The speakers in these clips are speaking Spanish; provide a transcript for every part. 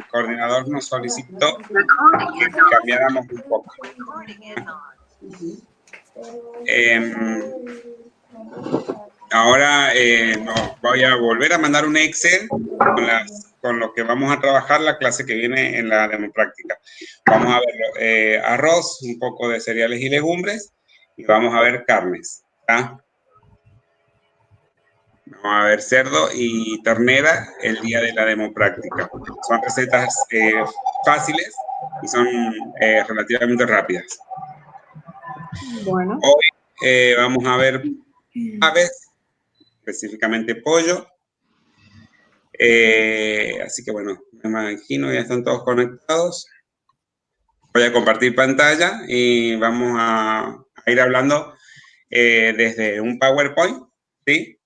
coordinador nos solicitó que cambiáramos un poco. Ahora nos voy a volver a mandar un Excel con lo que vamos a trabajar la clase que viene en la demopráctica. Vamos a ver arroz, un poco de cereales y legumbres, y vamos a ver carnes. ¿Ah? Vamos a ver cerdo y ternera el día de la demopráctica. Son recetas fáciles y son relativamente rápidas. Bueno. Hoy vamos a ver aves, específicamente pollo. Así que bueno, me imagino ya están todos conectados. Voy a compartir pantalla y vamos a ir hablando desde un PowerPoint, ¿sí?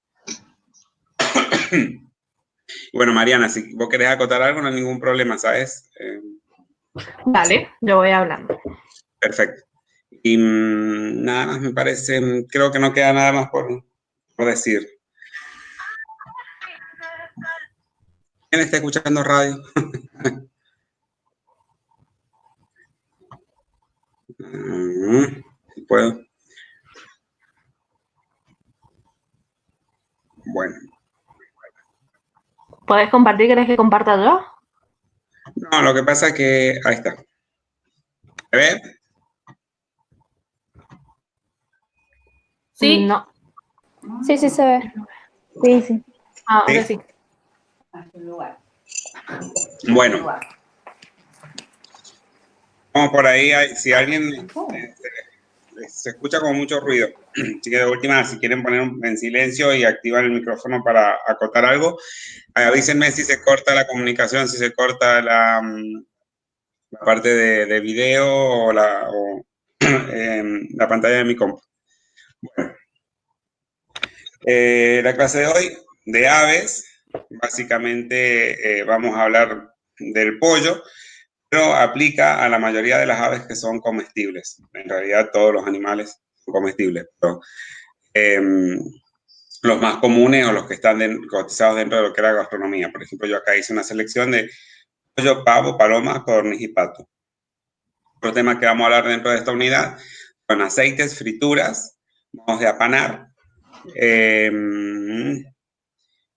Bueno, Mariana, si vos querés acotar algo, no hay ningún problema, ¿sabes? Vale, yo voy hablando. Perfecto. Y nada más me parece, creo que no queda nada más por decir. ¿Quién está escuchando radio? Si puedo. Bueno. ¿Puedes compartir? ¿Querés que comparta yo? No, lo que pasa es que... Ahí está. ¿Se ve? Sí. No. Sí, sí se ve. Sí, sí. Ahora sí. Bueno. Vamos por ahí, si alguien se escucha como mucho ruido. Así que de última, si quieren poner en silencio y activar el micrófono para acotar algo, avísenme si se corta la comunicación, si se corta la parte de video o la pantalla de mi compu. Bueno. La clase de hoy, de aves, básicamente vamos a hablar del pollo, pero aplica a la mayoría de las aves que son comestibles. En realidad todos los animales son comestibles, pero los más comunes o los que están cotizados dentro de lo que era gastronomía. Por ejemplo, yo acá hice una selección de pollo, pavo, paloma, codorniz y pato. Otro tema que vamos a hablar dentro de esta unidad son aceites, frituras, modos de apanar,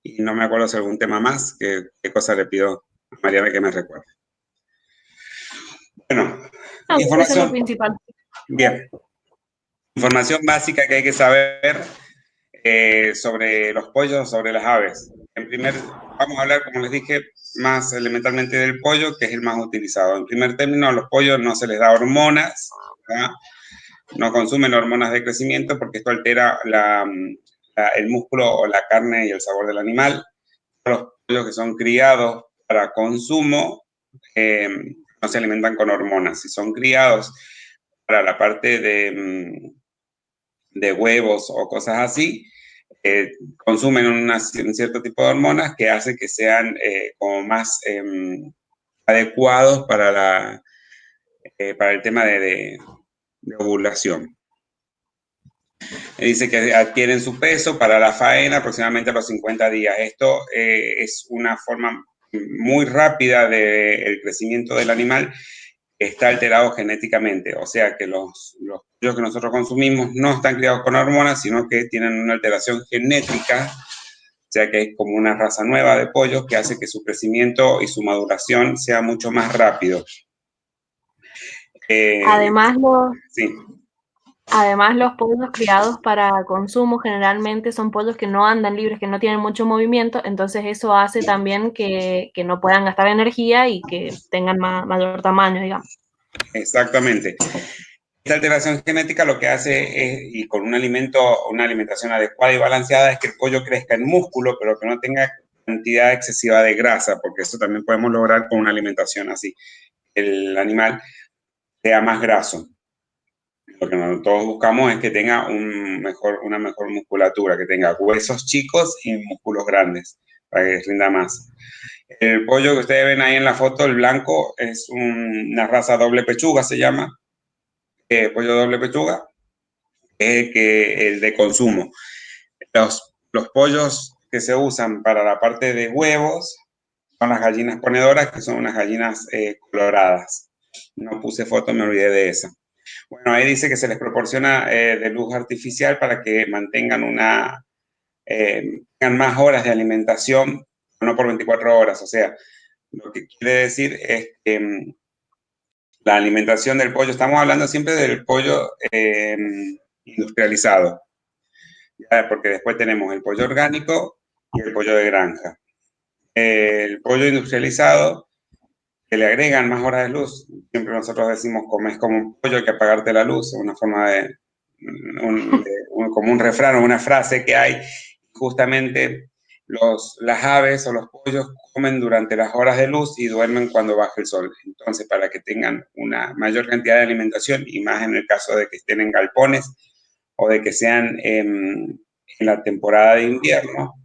y no me acuerdo si algún tema más, qué cosa le pido a Mariana que me recuerde. Bueno, información. Eso es lo principal. Bien. Información básica que hay que saber sobre los pollos, sobre las aves. Vamos a hablar, como les dije, más elementalmente del pollo, que es el más utilizado. En primer término, a los pollos no se les da hormonas, ¿verdad? No consumen hormonas de crecimiento porque esto altera el músculo o la carne y el sabor del animal. Los pollos que son criados para consumo no se alimentan con hormonas. Si son criados para la parte de huevos o cosas así, consumen un cierto tipo de hormonas que hace que sean como más adecuados para el tema de ovulación. Dice que adquieren su peso para la faena aproximadamente a los 50 días. Esto es una forma muy rápida del crecimiento del animal que está alterado genéticamente. O sea que los pollos que nosotros consumimos no están criados con hormonas, sino que tienen una alteración genética, o sea que es como una raza nueva de pollos que hace que su crecimiento y su maduración sea mucho más rápido. Además, los pollos criados para consumo generalmente son pollos que no andan libres, que no tienen mucho movimiento, entonces eso hace también que no puedan gastar energía y que tengan mayor tamaño, digamos. Exactamente. Esta alteración genética lo que hace es, y con una alimentación adecuada y balanceada, es que el pollo crezca en músculo, pero que no tenga cantidad excesiva de grasa, porque eso también podemos lograr con una alimentación así. El animal sea más graso. Lo que todos buscamos es que tenga una mejor musculatura, que tenga huesos chicos y músculos grandes, para que rinda más. El pollo que ustedes ven ahí en la foto, el blanco, es una raza doble pechuga, se llama. Pollo doble pechuga, es el de consumo. Los pollos que se usan para la parte de huevos son las gallinas ponedoras, que son unas gallinas coloradas. No puse foto, me olvidé de esa. Bueno, ahí dice que se les proporciona de luz artificial para que mantengan tengan más horas de alimentación, no por 24 horas. O sea, lo que quiere decir es que la alimentación del pollo, estamos hablando siempre del pollo industrializado, ¿ya? Porque después tenemos el pollo orgánico y el pollo de granja. El pollo industrializado, que le agregan más horas de luz, siempre nosotros decimos comes como un pollo, hay que apagarte la luz, es una forma como un refrán o una frase que hay. Justamente las aves o los pollos comen durante las horas de luz y duermen cuando baja el sol. Entonces, para que tengan una mayor cantidad de alimentación, y más en el caso de que estén en galpones o de que sean en la temporada de invierno,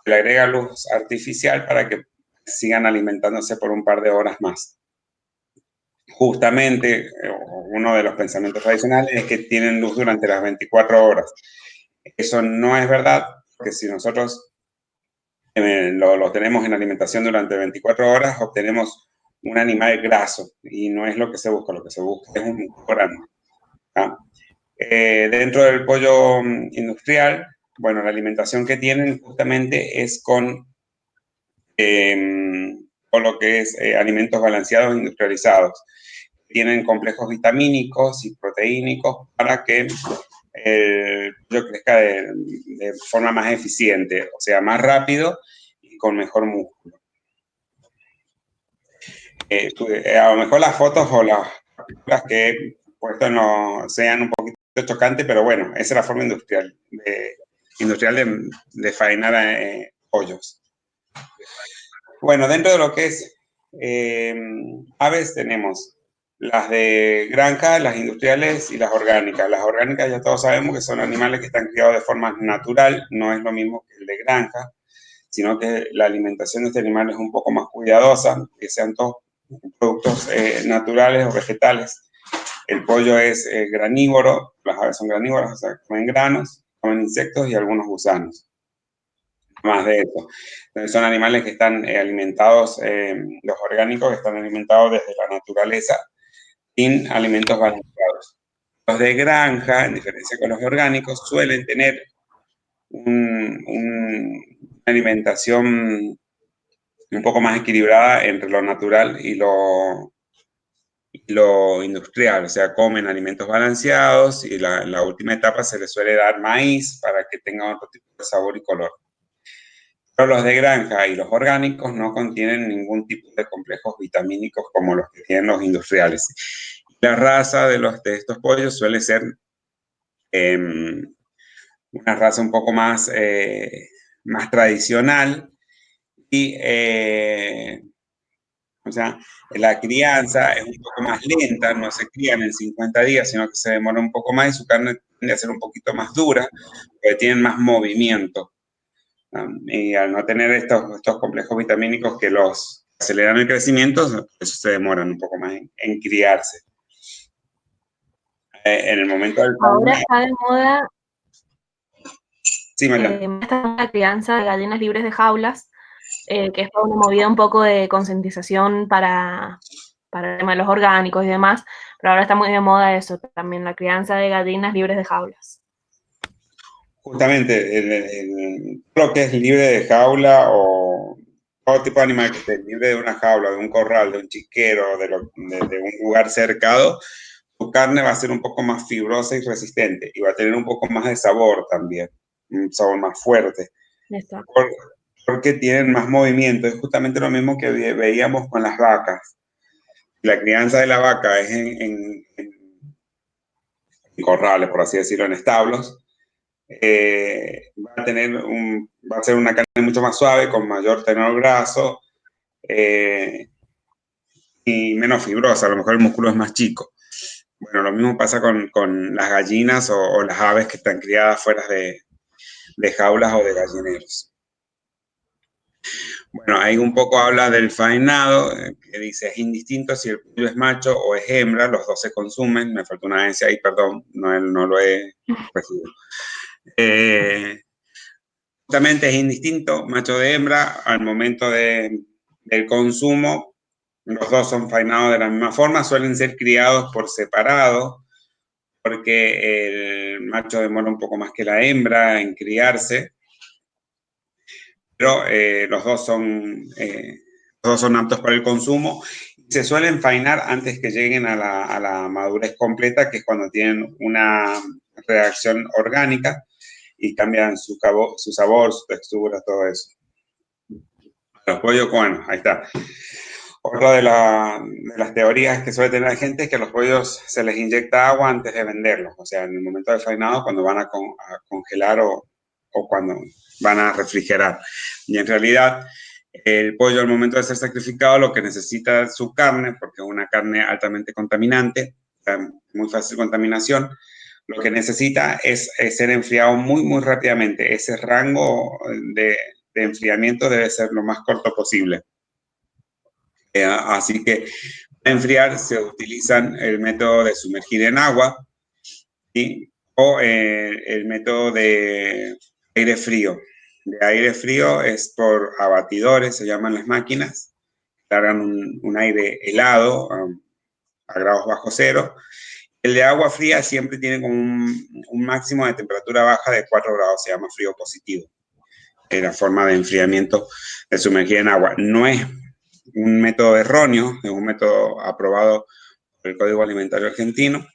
le agrega luz artificial para que sigan alimentándose por un par de horas más. Justamente, uno de los pensamientos tradicionales es que tienen luz durante las 24 horas. Eso no es verdad, porque si nosotros lo tenemos en alimentación durante 24 horas, obtenemos un animal graso, y no es lo que se busca. Lo que se busca es un grano. ¿Ah? Dentro del pollo industrial, bueno, la alimentación que tienen justamente es con lo que es alimentos balanceados industrializados. Tienen complejos vitamínicos y proteínicos para que el pollo crezca de forma más eficiente, o sea, más rápido y con mejor músculo. A lo mejor las fotos o las que he puesto no sean un poquito chocantes, pero bueno, esa es la forma industrial de faenar pollos. Bueno, dentro de lo que es aves tenemos las de granja, las industriales y las orgánicas. Las orgánicas ya todos sabemos que son animales que están criados de forma natural, no es lo mismo que el de granja, sino que la alimentación de este animal es un poco más cuidadosa, que sean todos productos naturales o vegetales. El pollo es granívoro, las aves son granívoras, o sea, comen granos, comen insectos y algunos gusanos. Más de eso. Entonces son animales que están alimentados, los orgánicos están alimentados desde la naturaleza, sin alimentos balanceados. Los de granja, en diferencia con los orgánicos, suelen tener una alimentación un poco más equilibrada entre lo natural y lo industrial, o sea, comen alimentos balanceados y en la última etapa se les suele dar maíz para que tenga otro tipo de sabor y color. Pero los de granja y los orgánicos no contienen ningún tipo de complejos vitamínicos como los que tienen los industriales. La raza de estos pollos suele ser una raza un poco más tradicional y o sea, la crianza es un poco más lenta, no se crían en 50 días, sino que se demora un poco más y su carne tiende a ser un poquito más dura, porque tienen más movimiento. Y al no tener estos complejos vitamínicos que los aceleran el crecimiento, eso se demoran un poco más en criarse. En el momento del ahora está de moda sí, la crianza de gallinas libres de jaulas, que es una movida un poco de concientización para el tema de los orgánicos y demás, pero ahora está muy de moda eso, también la crianza de gallinas libres de jaulas. Justamente, lo que es libre de jaula o todo tipo de animal que esté libre de una jaula, de un corral, de un chiquero, de un lugar cercado, tu carne va a ser un poco más fibrosa y resistente y va a tener un poco más de sabor también, un sabor más fuerte. Porque tienen más movimiento. Es justamente lo mismo que veíamos con las vacas. La crianza de la vaca es en corrales, por así decirlo, en establos. Va a ser una carne mucho más suave, con mayor tenor graso y menos fibrosa. A lo mejor el músculo es más chico. Bueno, lo mismo pasa con las gallinas o las aves que están criadas fuera de jaulas o de gallineros. Bueno, ahí un poco habla del faenado, que dice, es indistinto si el pollo es macho o es hembra, los dos se consumen. Me faltó una S ahí, perdón, no lo he corregido. Justamente es indistinto, macho de hembra, al momento de del consumo, los dos son faenados de la misma forma, suelen ser criados por separado, porque el macho demora un poco más que la hembra en criarse, pero los dos son aptos para el consumo. Se suelen faenar antes que lleguen a la madurez completa, que es cuando tienen una reacción orgánica y cambian su sabor, su textura, todo eso. Los pollos, bueno, ahí está. Otra de las teorías que suele tener la gente es que a los pollos se les inyecta agua antes de venderlos, o sea, en el momento de faenado, cuando van a congelar o cuando van a refrigerar. Y en realidad, el pollo al momento de ser sacrificado lo que necesita es su carne, porque es una carne altamente contaminante, muy fácil contaminación. Lo que necesita es ser enfriado muy, muy rápidamente. Ese rango de enfriamiento debe ser lo más corto posible. Así que para enfriar se utilizan el método de sumergir en agua, ¿sí? O el método de aire frío. De aire frío es por abatidores, se llaman las máquinas, cargan un aire helado a grados bajo cero. El de agua fría siempre tiene como un máximo de temperatura baja de 4 grados, se llama frío positivo. Es la forma de enfriamiento de sumergir en agua. No es un método erróneo, es un método aprobado por el Código Alimentario Argentino,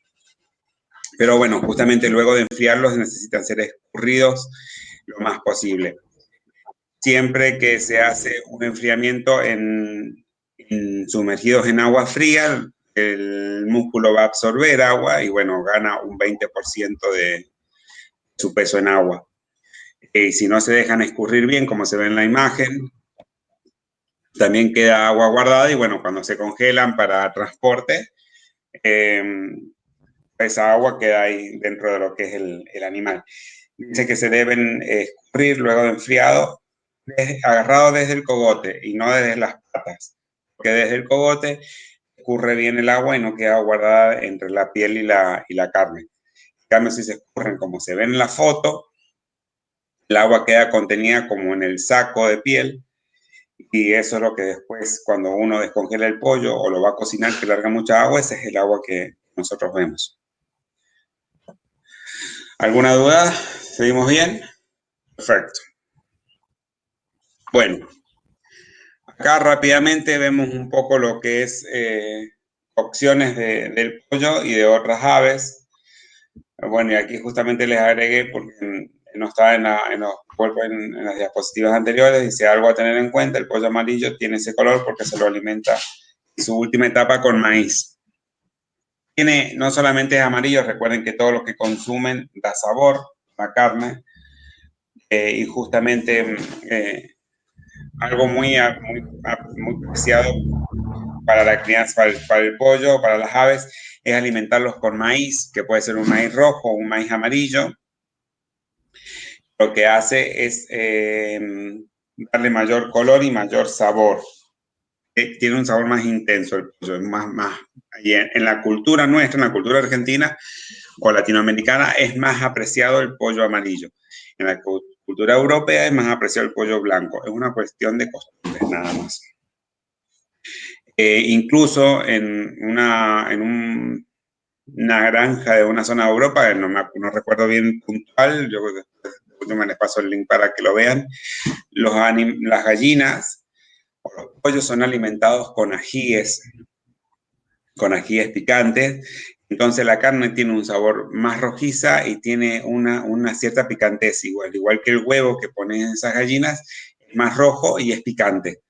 pero bueno, justamente luego de enfriarlos necesitan ser escurridos lo más posible. Siempre que se hace un enfriamiento sumergidos en agua fría, el músculo va a absorber agua y bueno, gana un 20% de su peso en agua. Y si no se dejan escurrir bien, como se ve en la imagen, también queda agua guardada y bueno, cuando se congelan para transporte, esa agua queda ahí dentro de lo que es el animal. Dice que se deben escurrir luego de enfriado, agarrado desde el cogote y no desde las patas, porque desde el cogote escurre bien el agua y no queda guardada entre la piel y la carne. En cambio, si se escurren como se ve en la foto, el agua queda contenida como en el saco de piel y eso es lo que después, cuando uno descongela el pollo o lo va a cocinar que larga mucha agua, ese es el agua que nosotros vemos. ¿Alguna duda? ¿Seguimos bien? Perfecto. Bueno, acá rápidamente vemos un poco lo que es cocciones del pollo y de otras aves. Bueno, y aquí justamente les agregué porque no estaba en las diapositivas anteriores, dice algo a tener en cuenta, el pollo amarillo tiene ese color porque se lo alimenta en su última etapa con maíz. No solamente es amarillo, recuerden que todo lo que consumen da sabor a la carne y justamente algo muy preciado para la crianza, para el pollo, para las aves, es alimentarlos con maíz, que puede ser un maíz rojo o un maíz amarillo. Lo que hace es darle mayor color y mayor sabor. Tiene un sabor más intenso el pollo, y en la cultura nuestra, en la cultura argentina o latinoamericana, es más apreciado el pollo amarillo. En la cultura europea es más apreciado el pollo blanco. Es una cuestión de costumbres, nada más. Incluso en una granja de una zona de Europa, no recuerdo bien puntual, yo me les paso el link para que lo vean, las gallinas o los pollos son alimentados con ajíes picantes, entonces la carne tiene un sabor más rojiza y tiene una cierta picantez, igual que el huevo que ponen esas gallinas, es más rojo y es picante.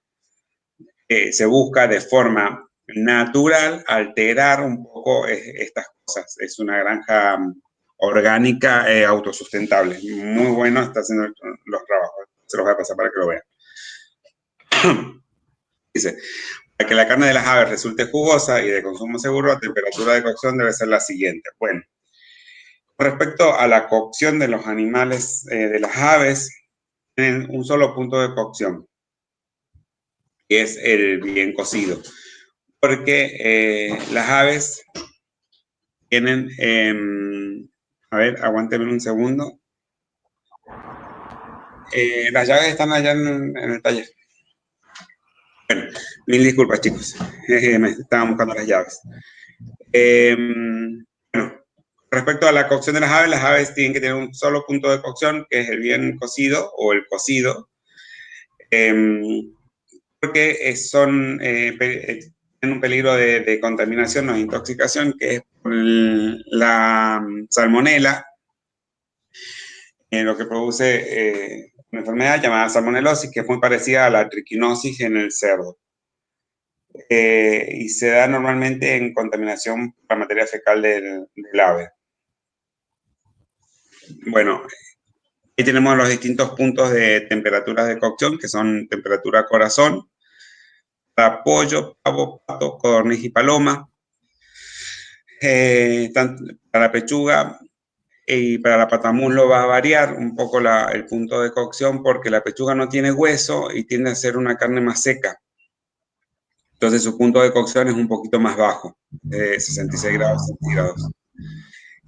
Se busca de forma natural alterar un poco estas cosas. Es una granja orgánica autosustentable. Muy bueno, está haciendo los trabajos. Se los voy a pasar para que lo vean. Dice, para que la carne de las aves resulte jugosa y de consumo seguro, la temperatura de cocción debe ser la siguiente. Bueno, con respecto a la cocción de los animales, de las aves, tienen un solo punto de cocción, que es el bien cocido. Porque las aves tienen, a ver, aguántenme un segundo. Las llaves están allá en el taller. Bueno, mil disculpas, chicos. Me estaban buscando las llaves. Bueno, respecto a la cocción de las aves tienen que tener un solo punto de cocción, que es el bien cocido o el cocido, porque tienen un peligro de contaminación o intoxicación, que es la salmonela, lo que produce una enfermedad llamada salmonelosis, que es muy parecida a la triquinosis en el cerdo. Y se da normalmente en contaminación por la materia fecal del ave. Bueno, aquí tenemos los distintos puntos de temperaturas de cocción, que son temperatura corazón, para pollo, pavo, pato, codorniz y paloma. Para la pechuga y para la patamuslo va a variar un poco el punto de cocción, porque la pechuga no tiene hueso y tiende a ser una carne más seca. Entonces su punto de cocción es un poquito más bajo, 66 grados centígrados.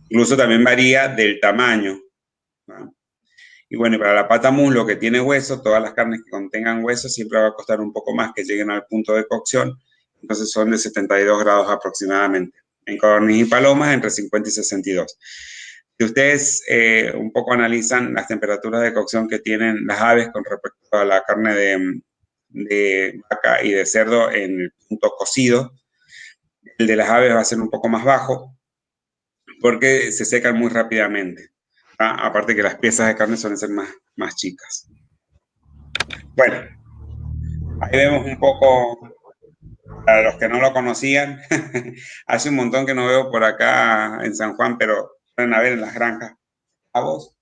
Incluso también varía del tamaño, ¿no? Y bueno, y para la pata muslo que tiene hueso, todas las carnes que contengan hueso siempre va a costar un poco más que lleguen al punto de cocción. Entonces son de 72 grados aproximadamente. En codorniz y palomas entre 50 y 62. Si ustedes un poco analizan las temperaturas de cocción que tienen las aves con respecto a la carne de vaca y de cerdo en el punto cocido, el de las aves va a ser un poco más bajo porque se secan muy rápidamente. Aparte que las piezas de carne suelen ser más chicas. Bueno, ahí vemos un poco, para los que no lo conocían, hace un montón que no veo por acá en San Juan, pero pueden ver en las granjas pavos.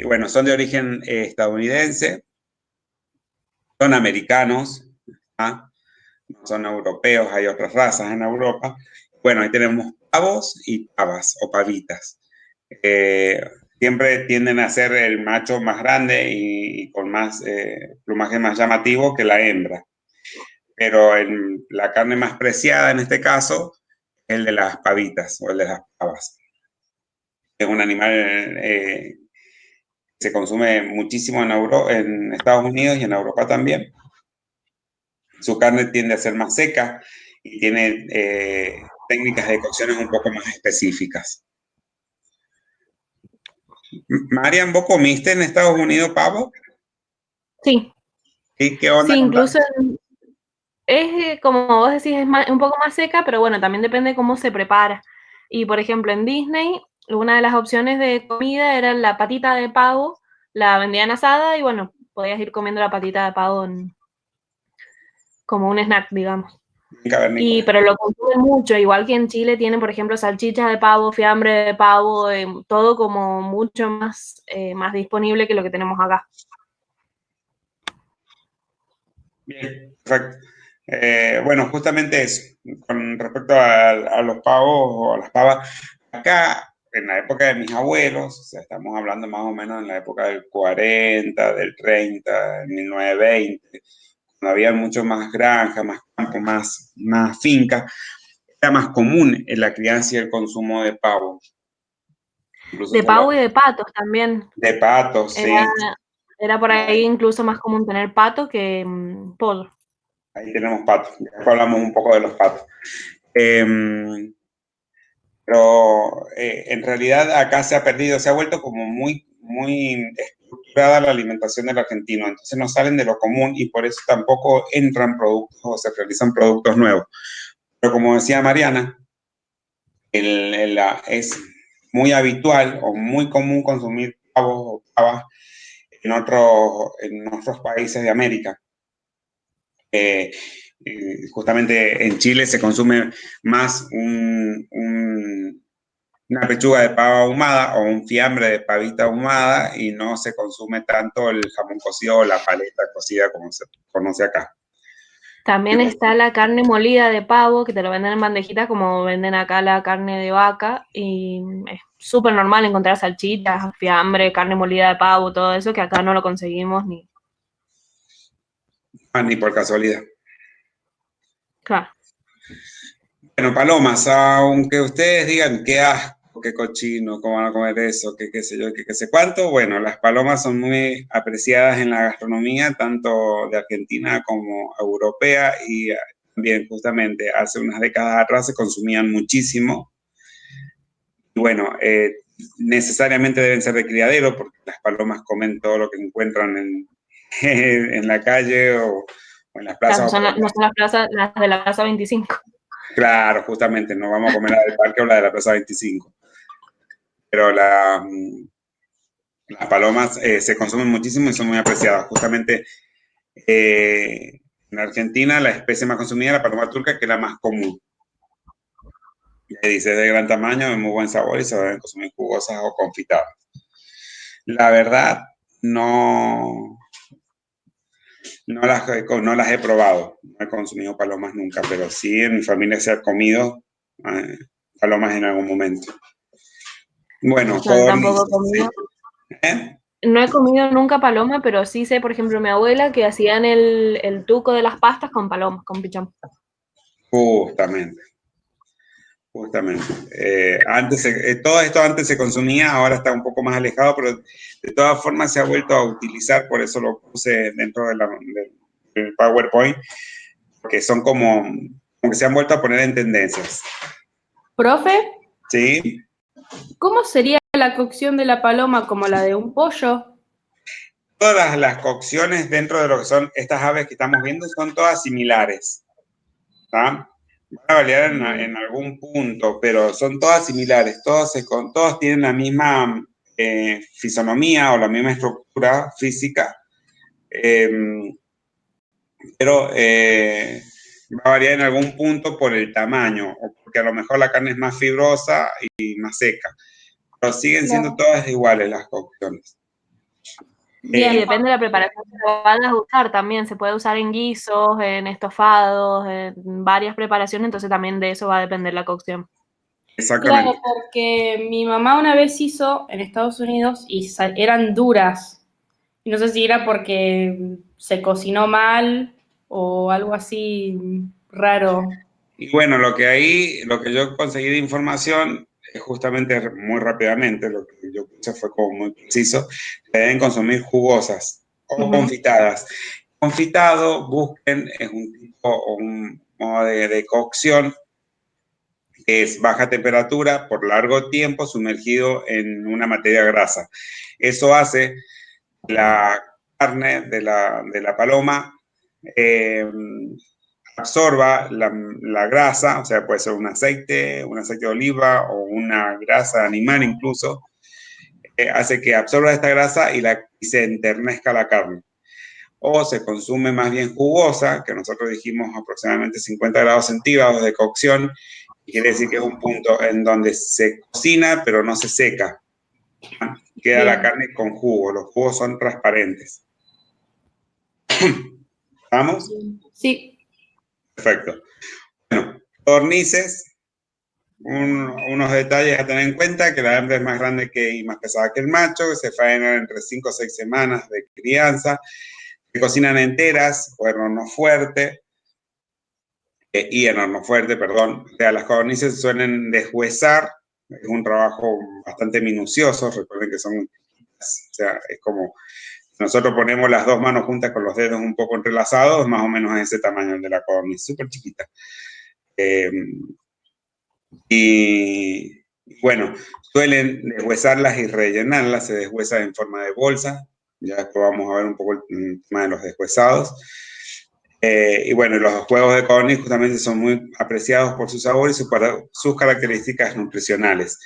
Bueno, son de origen estadounidense, son americanos, ¿ah? No son europeos, hay otras razas en Europa. Bueno, ahí tenemos pavos y pavas o pavitas. Siempre tienden a ser el macho más grande y con más plumaje más llamativo que la hembra. Pero la carne más preciada en este caso es el de las pavitas o el de las pavas. Es un animal que se consume muchísimo en Estados Unidos y en Europa también. Su carne tiende a ser más seca y tiene técnicas de cocciones un poco más específicas. Marian, ¿vos comiste en Estados Unidos pavo? Sí. ¿Y qué onda? Sí, incluso es, como vos decís, un poco más seca, pero bueno, también depende de cómo se prepara. Y por ejemplo, en Disney, una de las opciones de comida era la patita de pavo, la vendían asada y bueno, podías ir comiendo la patita de pavo como un snack, digamos. Pero lo consumen mucho, igual que en Chile tienen, por ejemplo, salchichas de pavo, fiambre de pavo, todo como mucho más disponible que lo que tenemos acá. Bien, perfecto. Bueno, justamente eso, con respecto a los pavos o a las pavas, acá en la época de mis abuelos, o sea, estamos hablando más o menos en la época del 40, del 30, del 1920, cuando había mucho más granja, más campo, más finca, era más común en la crianza y el consumo de pavo. Incluso de pavo y de patos también. De patos, sí. Era por ahí incluso más común tener pato que pollo. Ahí tenemos patos, ya hablamos un poco de los patos. Pero en realidad acá se ha perdido, se ha vuelto como muy estructurada la alimentación del argentino, entonces no salen de lo común y por eso tampoco entran productos o se realizan productos nuevos. Pero como decía Mariana, es muy habitual o muy común consumir pavos o pavas en otros países de América. Justamente en Chile se consume más una pechuga de pava ahumada o un fiambre de pavita ahumada y no se consume tanto el jamón cocido o la paleta cocida como se conoce acá. También está la carne molida de pavo, que te lo venden en bandejitas como venden acá la carne de vaca, y es súper normal encontrar salchichas, fiambre, carne molida de pavo, todo eso, que acá no lo conseguimos ni... Ni por casualidad. Claro. Bueno, palomas, aunque ustedes digan qué asco, qué cochino, cómo van a comer eso, qué sé yo, qué sé cuánto. Bueno, las palomas son muy apreciadas en la gastronomía, tanto de Argentina como europea, y también justamente hace unas décadas atrás se consumían muchísimo. Y bueno, necesariamente deben ser de criadero, porque las palomas comen todo lo que encuentran en la calle o en las plazas. Claro, no son las de la Plaza 25. Claro, justamente, no vamos a comer la del parque o la de la Plaza 25. Pero las palomas se consumen muchísimo y son muy apreciadas. Justamente en Argentina la especie más consumida es la paloma turca, que es la más común. Y dice, es de gran tamaño, de muy buen sabor y se deben consumir jugosas o confitadas. La verdad, no las he probado, no he consumido palomas nunca, pero sí en mi familia se ha comido palomas en algún momento. Bueno, Yo tampoco he comido. ¿Eh? No he comido nunca paloma, pero sí sé, por ejemplo, mi abuela que hacían el tuco de las pastas con palomas, con pichón. Justamente. Todo esto antes se consumía, ahora está un poco más alejado, pero de todas formas se ha vuelto a utilizar, por eso lo puse dentro del PowerPoint, porque son como que se han vuelto a poner en tendencias. Profe, ¿Sí? ¿cómo sería la cocción de la paloma como la de un pollo? Todas las cocciones dentro de lo que son estas aves que estamos viendo son todas similares. ¿Tá? Van a variar en algún punto, pero son todas similares. Todos tienen la misma fisonomía o la misma estructura física, pero va a variar en algún punto por el tamaño, o porque a lo mejor la carne es más fibrosa y más seca. Pero siguen siendo todas iguales las cocciones. Bien, y depende de la preparación que lo vayas a usar también. Se puede usar en guisos, en estofados, en varias preparaciones, entonces también de eso va a depender la cocción. Exactamente. Claro, porque mi mamá una vez hizo en Estados Unidos y eran duras. Y no sé si era porque se cocinó mal o algo así raro. Y bueno, lo que yo conseguí de información es justamente muy rápidamente, lo que yo puse fue como muy preciso, que deben consumir jugosas o confitadas. Confitado, busquen, es un tipo o un modo de cocción que es baja temperatura por largo tiempo sumergido en una materia grasa. Eso hace la carne de la paloma absorba la grasa, o sea, puede ser un aceite de oliva o una grasa animal incluso, hace que absorba esta grasa y se enternezca la carne. O se consume más bien jugosa, que nosotros dijimos aproximadamente 50 grados centígrados de cocción, y quiere decir que es un punto en donde se cocina pero no se seca. Queda la carne con jugo, los jugos son transparentes. ¿Vamos? Sí. Perfecto. Bueno, codornices, unos detalles a tener en cuenta, que la hembra es más grande y más pesada que el macho, que se faenan entre 5 o 6 semanas de crianza, se cocinan enteras o en horno fuerte, perdón. O sea, las codornices se suelen deshuesar, es un trabajo bastante minucioso, recuerden que son, o sea, es como, nosotros ponemos las dos manos juntas con los dedos un poco entrelazados, más o menos ese tamaño de la codorniz, súper chiquita. Y bueno, suelen deshuesarlas y rellenarlas, se deshuesa en forma de bolsa, ya después vamos a ver un poco el tema de los deshuesados. Y bueno, los huevos de codorniz justamente son muy apreciados por su sabor y sus características nutricionales.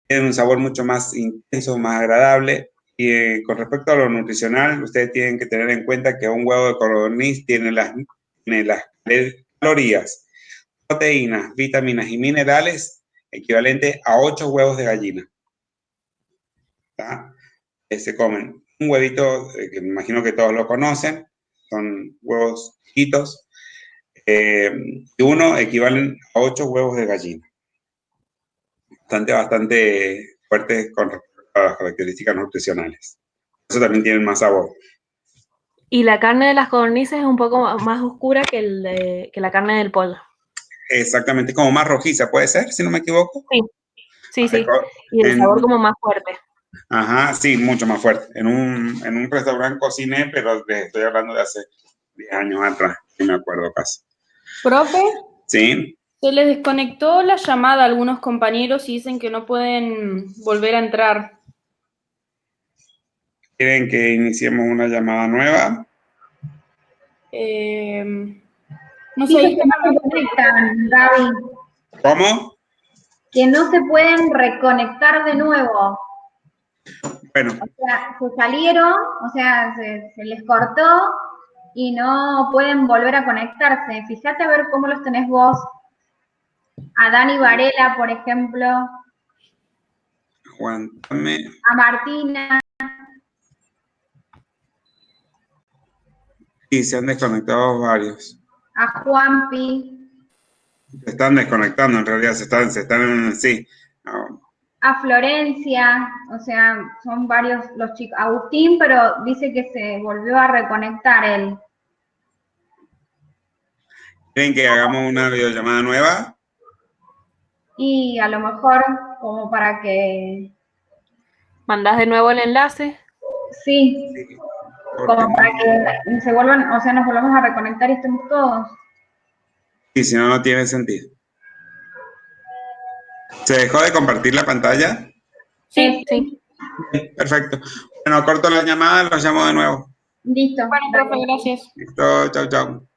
Tienen un sabor mucho más intenso, más agradable. Y con respecto a lo nutricional, ustedes tienen que tener en cuenta que un huevo de codorniz tiene las calorías, proteínas, vitaminas y minerales equivalentes a 8 huevos de gallina. Se comen un huevito, que me imagino que todos lo conocen, son huevos chiquitos, y uno equivalen a 8 huevos de gallina. Bastante fuertes con respecto a las características nutricionales. Eso también tiene más sabor. Y la carne de las codornices es un poco más oscura que la carne del pollo. Exactamente, como más rojiza, ¿puede ser, si no me equivoco? Sí. Sí, sí. Reco- Y el en- sabor como más fuerte. Ajá, sí, mucho más fuerte. En un restaurante cociné, pero les estoy hablando de hace 10 años atrás, no me acuerdo casi. Profe, ¿Sí? se les desconectó la llamada a algunos compañeros y dicen que no pueden volver a entrar. ¿Quieren que iniciemos una llamada nueva? No sé, Dice ahí que no se conectan, Gaby, ¿Cómo? que no se pueden reconectar de nuevo. Bueno, O sea, se salieron, o sea, se les cortó y no pueden volver a conectarse. Fíjate a ver cómo los tenés vos. A Dani Varela, por ejemplo, aguántame. a Martina. Sí, se han desconectado varios. A Juanpi, Se están desconectando, en realidad, sí. Ah, a Florencia, o sea, son varios los chicos. Agustín, pero dice que se volvió a reconectar él. ¿quieren que hagamos una videollamada nueva? Y a lo mejor como para que, ¿Mandás de nuevo el enlace? sí, Sí, porque como para que se vuelvan, o sea, nos volvamos a reconectar y estemos todos. sí, si no, no tiene sentido. ¿Se dejó de compartir la pantalla? Sí, Sí. Perfecto. Bueno, corto la llamada, los llamo de nuevo. Listo. bueno, profe, gracias. Listo, chau, chau.